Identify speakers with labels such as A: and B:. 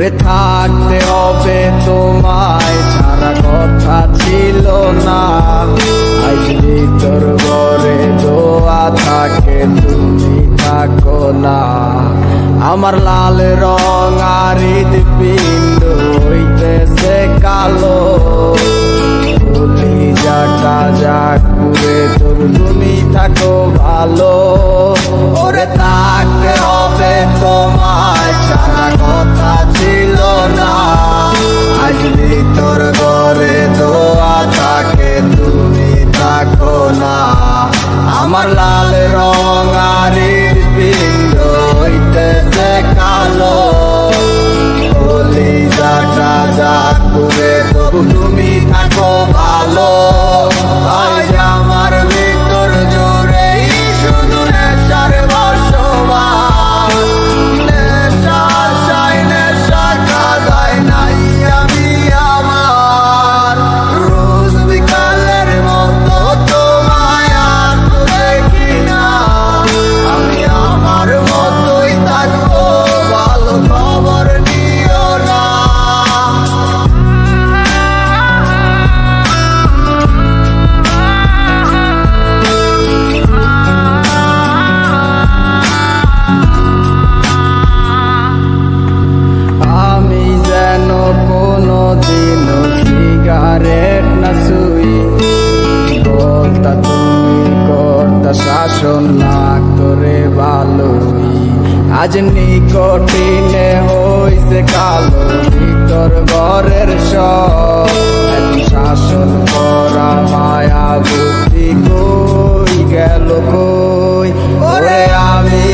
A: ওরে থাকতে হবে তোমায় ছাড়া কথা ছিল না। আজ ভিতর ঘরে দোয়া থাকে তুমি থাকো না। আমার লাল রং আর হৃদপিণ্ড হইতেছে কালো, যাটা যাক পুরে তোর তুমি থাকো ভালো। ওরে থাকতে হবে তোমায় ছাড়া কথা ছিল না। আজ ভিতর ঘরে দোয়া থাকে তুমি থাকো না। আমার লাল রং আর হৃদপিণ্ড হইতেছে কালো, যাটা যাক পুরে তবু তুমি থাকো ভালো। আজ আমার ভিতর জুড়ে শুধু নেশার বসবাস, নেশার সাই নেশার কাদায় নাই আমি আমার। রোজ বিকালের মতো তোমায় আর তো দেখি না, আমি আমার মতোই থাকবো ভালো খবর নিও না। আমি যেন কোনো দিন সিগারেট না ছুঁই, বলতা তুমি করতা শাসন না করে ভালোই। আজ নিকটিনে হইছে কালো ভিতর ঘরের সব, শাসন করা মায়া বুদ্ধি কই গেল কই। ওরে আমি